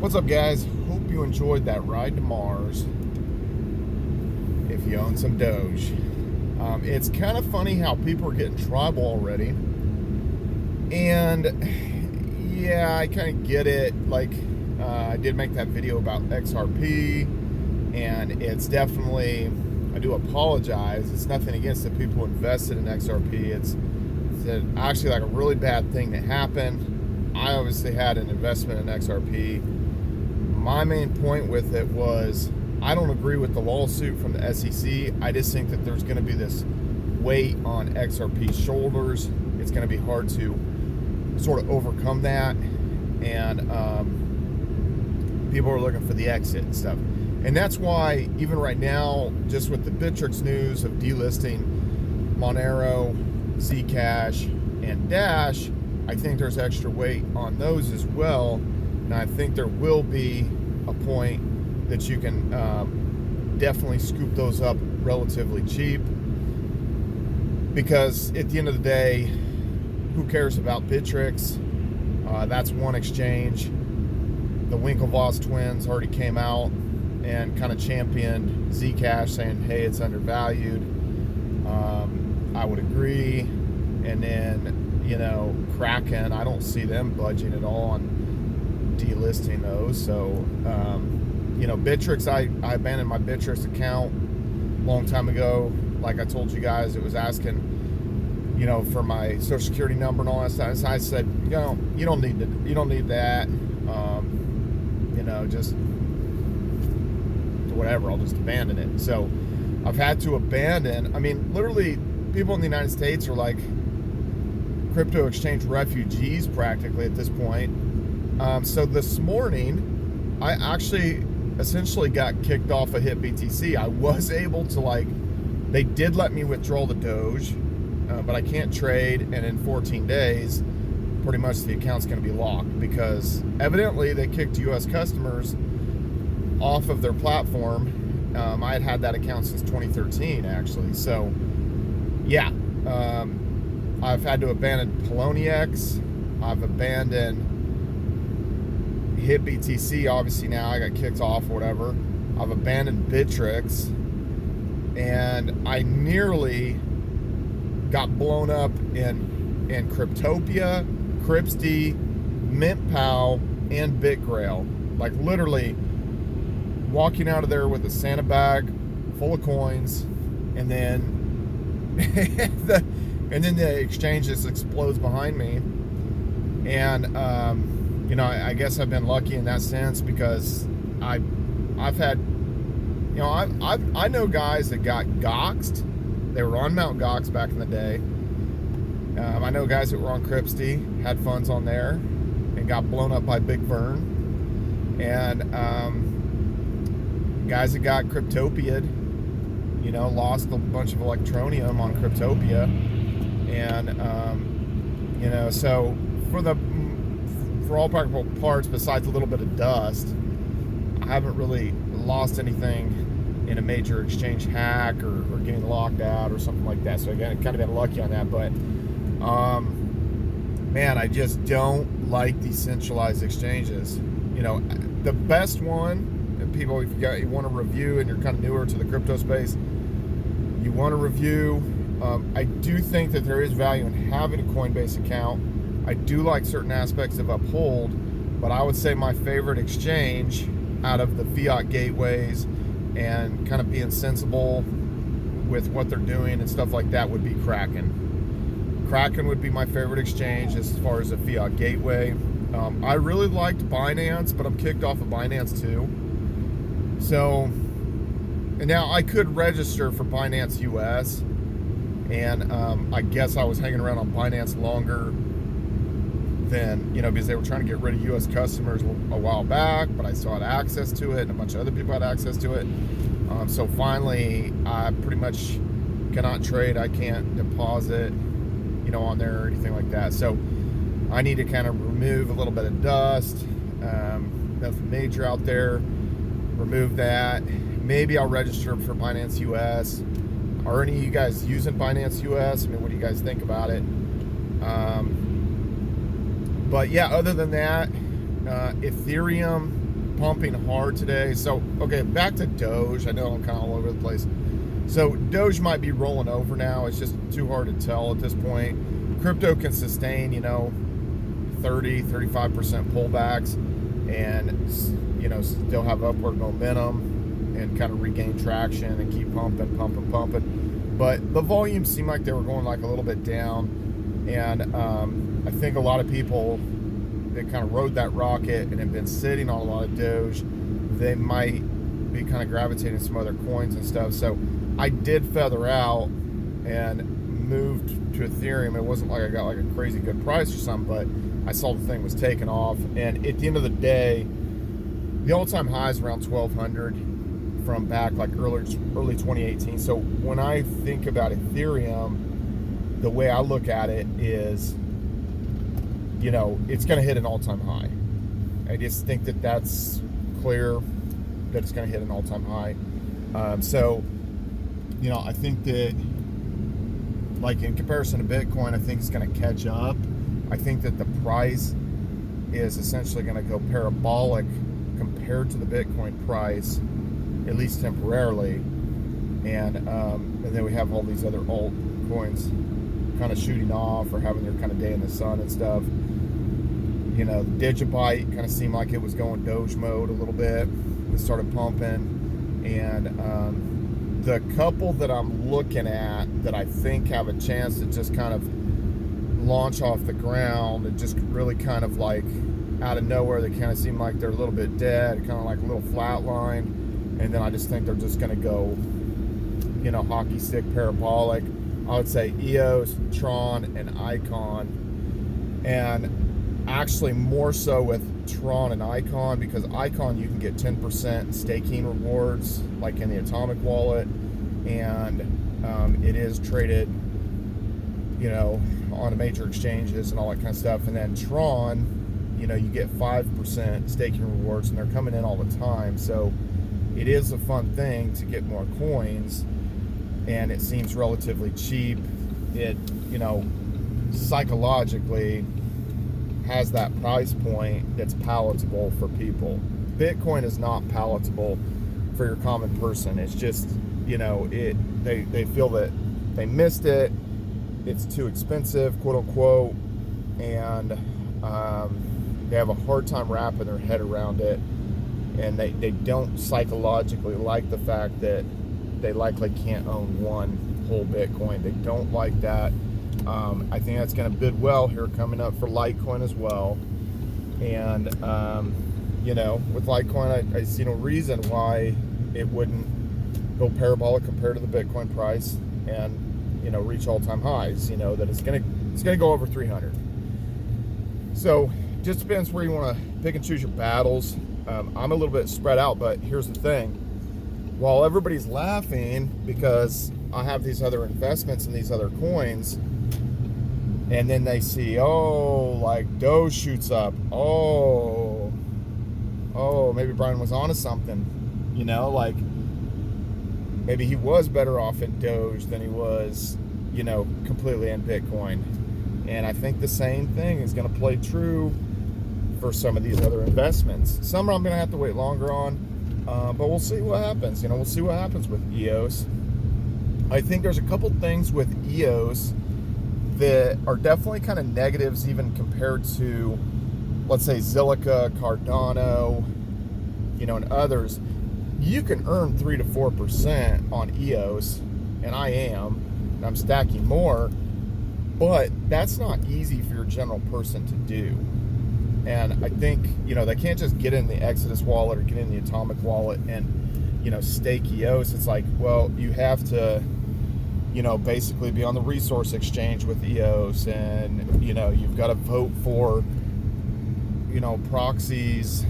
What's up, guys? Hope you enjoyed that ride to Mars if you own some Doge. It's kind of funny how people are getting tribal already. And yeah, I kind of get it. I did make that video about XRP, and it's definitely, I do apologize. It's nothing against the people who invested in XRP. It's actually like a really bad thing that happened. I obviously had an investment in XRP. My main point with it was I don't agree with the lawsuit from the SEC. I just think that there's going to be this weight on XRP's shoulders. It's going to be hard to sort of overcome that. And people are looking for the exit and stuff. And that's why even right now, just with the Bittrex news of delisting Monero, Zcash, and Dash, I think there's extra weight on those as well. And I think there will be a point that you can definitely scoop those up relatively cheap, because at the end of the day, who cares about Bittrex? That's one exchange. The Winklevoss twins already came out and kind of championed Zcash, saying, hey, it's undervalued. I would agree. And then, Kraken, I don't see them budging at all on delisting those. So Bittrex, I abandoned my Bittrex account a long time ago. Like I told you guys, it was asking for my social security number and all that stuff. So I said, you don't need that. Just whatever, I'll just abandon it. So I've had to abandon, literally people in the United States are like crypto exchange refugees practically at this point. So this morning, I actually essentially got kicked off of HitBTC. I was able to they did let me withdraw the Doge, but I can't trade, and in 14 days, pretty much the account's going to be locked, because evidently they kicked US customers off of their platform. I had that account since 2013, actually. So, yeah, I've had to abandon Poloniex. I've abandoned HitBTC, obviously now I got kicked off or whatever. I've abandoned Bittrex, and I nearly got blown up in Cryptopia, Cripsty, MintPow, and BitGrail. Like literally walking out of there with a Santa bag full of coins, and then the exchange just explodes behind me. And I guess I've been lucky in that sense, because I've had, I know guys that got goxed. They were on Mt. Gox back in the day. I know guys that were on Cripsty, had funds on there, and got blown up by Big Vern. And guys that got Cryptopia'd, lost a bunch of Electronium on Cryptopia. And, so for all practical parts, besides a little bit of dust, I haven't really lost anything in a major exchange hack or getting locked out or something like that. So again, kind of been lucky on that. But man, I just don't like these centralized exchanges. The best one, and people, if you want to review and you're kind of newer to the crypto space, you want to review. I do think that there is value in having a Coinbase account. I do like certain aspects of Uphold, but I would say my favorite exchange out of the fiat gateways and kind of being sensible with what they're doing and stuff like that would be Kraken. Kraken would be my favorite exchange as far as a fiat gateway. I really liked Binance, but I'm kicked off of Binance too. So, and now I could register for Binance US, and I guess I was hanging around on Binance longer than, because they were trying to get rid of US customers a while back, but I still had access to it, and a bunch of other people had access to it. So finally, I pretty much cannot trade. I can't deposit, on there or anything like that. So I need to kind of remove a little bit of dust, nothing major out there, remove that. Maybe I'll register for Binance US. Are any of you guys using Binance US? What do you guys think about it? But yeah, other than that, Ethereum, pumping hard today. So, okay, back to Doge. I know I'm kind of all over the place. So Doge might be rolling over now. It's just too hard to tell at this point. Crypto can sustain, 30, 35% pullbacks and, still have upward momentum and kind of regain traction and keep pumping. But the volumes seem like they were going like a little bit down. And I think a lot of people that kind of rode that rocket and have been sitting on a lot of Doge, they might be kind of gravitating to some other coins and stuff. So I did feather out and moved to Ethereum. It wasn't like I got like a crazy good price or something, but I saw the thing was taking off. And at the end of the day, the all-time high is around 1,200 from back like early 2018. So when I think about Ethereum, the way I look at it is, it's going to hit an all-time high. I just think that that's clear that it's going to hit an all-time high. I think that, like in comparison to Bitcoin, I think it's going to catch up. I think that the price is essentially going to go parabolic compared to the Bitcoin price, at least temporarily. And then we have all these other altcoins kind of shooting off or having their kind of day in the sun and stuff. Digibyte kind of seemed like it was going Doge mode a little bit. It started pumping. And the couple that I'm looking at that I think have a chance to just kind of launch off the ground and just really kind of like out of nowhere, they kind of seem like they're a little bit dead, kind of like a little flat line. And then I just think they're just going to go, hockey stick parabolic. I would say EOS, Tron, and Icon. And actually more so with Tron and Icon, because Icon you can get 10% staking rewards like in the Atomic wallet, and it is traded on major exchanges and all that kind of stuff. And then Tron, you get 5% staking rewards, and they're coming in all the time. So it is a fun thing to get more coins, and it seems relatively cheap. It psychologically has that price point that's palatable for people. Bitcoin is not palatable for your common person. It's just, they feel that they missed it. It's too expensive, quote unquote, and they have a hard time wrapping their head around it, and they don't psychologically like the fact that they likely can't own one whole Bitcoin. They don't like that. I think that's going to bid well here coming up for Litecoin as well. And, with Litecoin, I see no reason why it wouldn't go parabolic compared to the Bitcoin price and, reach all-time highs, that it's going to go over 300. So just depends where you want to pick and choose your battles. I'm a little bit spread out, but here's the thing. While everybody's laughing because I have these other investments in these other coins, and then they see, like Doge shoots up. Maybe Brian was onto something. Like maybe he was better off in Doge than he was, completely in Bitcoin. And I think the same thing is going to play true for some of these other investments. Some I'm going to have to wait longer on, but we'll see what happens. We'll see what happens with EOS. I think there's a couple things with EOS that are definitely kind of negatives even compared to, let's say, Zilliqa, Cardano, and others. You can earn 3 to 4% on EOS, and I'm stacking more, but that's not easy for your general person to do. And I think, they can't just get in the Exodus wallet or get in the Atomic wallet and, stake EOS. It's like, well, you have to, basically be on the resource exchange with EOS, and, you've got to vote for, proxies,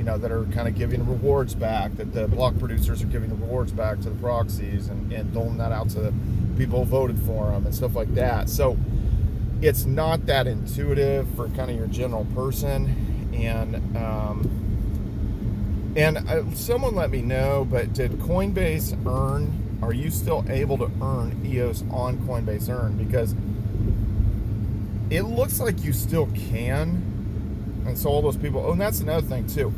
that are kind of giving rewards back, that the block producers are giving the rewards back to the proxies and doling that out to the people who voted for them and stuff like that. So it's not that intuitive for kind of your general person. And someone let me know, but did Coinbase earn? Are you still able to earn EOS on Coinbase Earn? Because it looks like you still can, And so all those people, oh, and that's another thing too.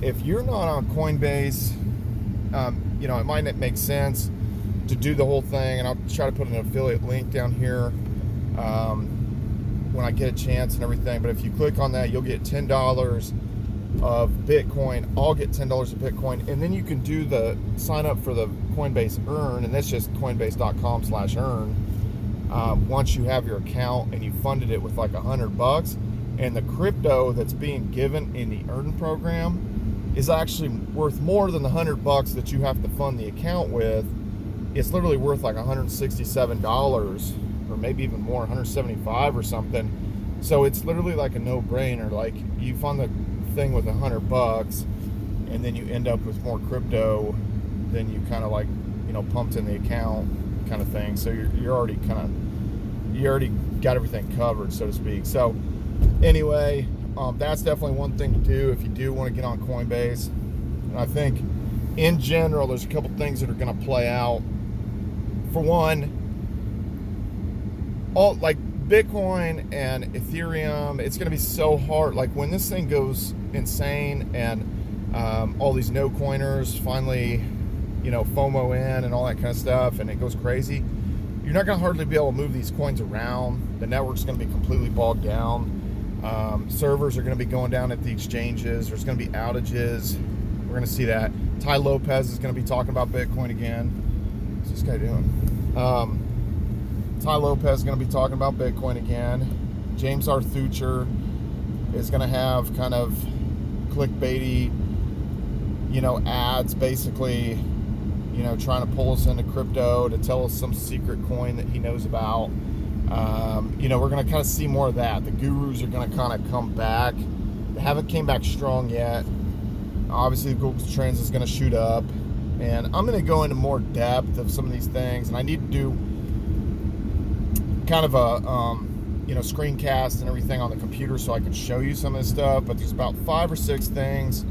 If you're not on Coinbase, you know, it might not make sense to do the whole thing, and I'll try to put an affiliate link down here when I get a chance and everything. But if you click on that, you'll get $10 of Bitcoin. I'll get $10 of Bitcoin, and then you can do the sign up for the Coinbase Earn, and that's just coinbase.com/earn. Once you have your account and you funded it with like $100, and the crypto that's being given in the Earn program is actually worth more than the $100 that you have to fund the account with. It's literally worth like $167, or maybe even more, 175 or something. So it's literally like a no-brainer. Like, you fund the thing with $100, and then you end up with more crypto than you kind of like, you know, pumped in the account, kind of thing. So you're already you already got everything covered, so to speak. So anyway, that's definitely one thing to do if you do want to get on Coinbase. And I think in general, there's a couple things that are going to play out. For one, all like Bitcoin and Ethereum, it's going to be so hard. Like, when this thing goes insane and all these no coiners finally, you know, FOMO in and all that kind of stuff, and it goes crazy, you're not going to hardly be able to move these coins around. The network's going to be completely bogged down. Servers are going to be going down at the exchanges. There's going to be outages. We're going to see that. Ty Lopez is going to be talking about Bitcoin again. What's this guy doing? Ty Lopez is going to be talking about Bitcoin again. James Arthur is going to have kind of clickbaity, you know, ads, basically, you know, trying to pull us into crypto to tell us some secret coin that he knows about. You know, we're going to kind of see more of that. The gurus are going to kind of come back. They haven't came back strong yet. Obviously, the Google Trends is going to shoot up. And I'm going to go into more depth of some of these things. And I need to do kind of a, you know, screencast and everything on the computer so I can show you some of this stuff. But there's about 5 or 6 things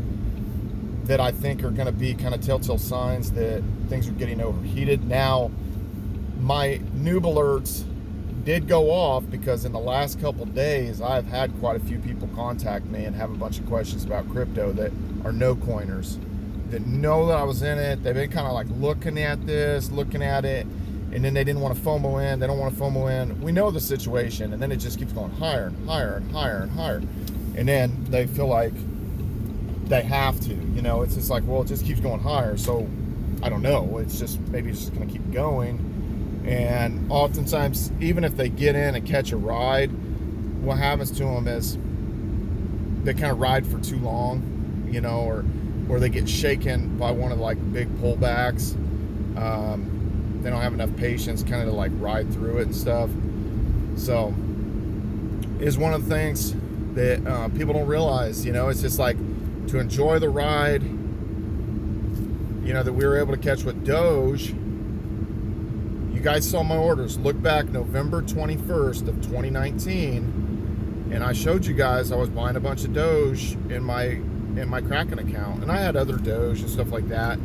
that I think are going to be kind of telltale signs that things are getting overheated. Now, my noob alerts did go off because in the last couple days, I've had quite a few people contact me and have a bunch of questions about crypto that are no coiners, that know that I was in it. They've been kind of like looking at this, looking at it, and then they didn't want to FOMO in. They don't want to FOMO in. We know the situation, and then it just keeps going higher and higher and higher and higher. And then they feel like they have to, you know, it's just like, well, it just keeps going higher. So I don't know. It's just, maybe it's just going to keep going. And oftentimes, even if they get in and catch a ride, what happens to them is they kind of ride for too long, you know, or they get shaken by one of the, like, big pullbacks. They don't have enough patience kind of to like ride through it and stuff. So is one of the things that people don't realize, you know. It's just like, to enjoy the ride, you know, that we were able to catch with Doge. You guys saw my orders. Look back November 21st of 2019, and I showed you guys I was buying a bunch of Doge in my Kraken account, and I had other Doge and stuff like that,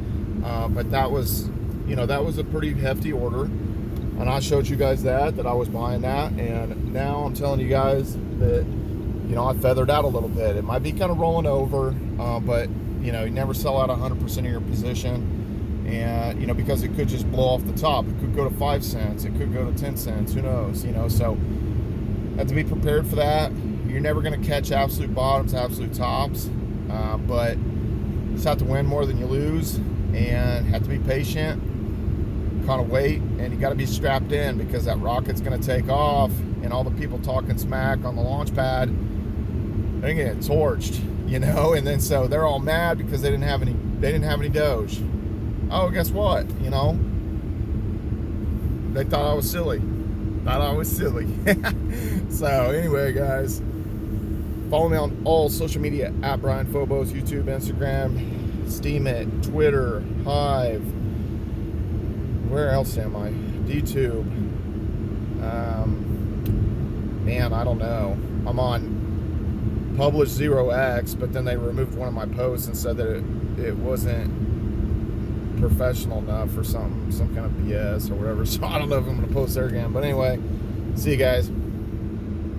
but that was, you know, that was a pretty hefty order, and I showed you guys that I was buying that. And now I'm telling you guys that, you know, I feathered out a little bit. It might be kind of rolling over, but, you know, you never sell out 100% of your position. And, you know, because it could just blow off the top. It could go to 5 cents. It could go to 10 cents. Who knows? You know, so have to be prepared for that. You're never going to catch absolute bottoms, absolute tops. But you just have to win more than you lose, and have to be patient, kind of wait, and you got to be strapped in, because that rocket's going to take off, and all the people talking smack on the launch pad, they're going to get torched, you know. And then so they're all mad because they didn't have any Doge. Oh, guess what? You know, they thought I was silly. So anyway, guys, follow me on all social media at Brian Phobos, YouTube, Instagram, Steemit, Twitter, Hive. Where else am I? DTube. Man, I don't know. I'm on Publish 0x, but then they removed one of my posts and said that it wasn't professional enough or some kind of BS or whatever. So I don't know if I'm going to post there again. But anyway, see you guys.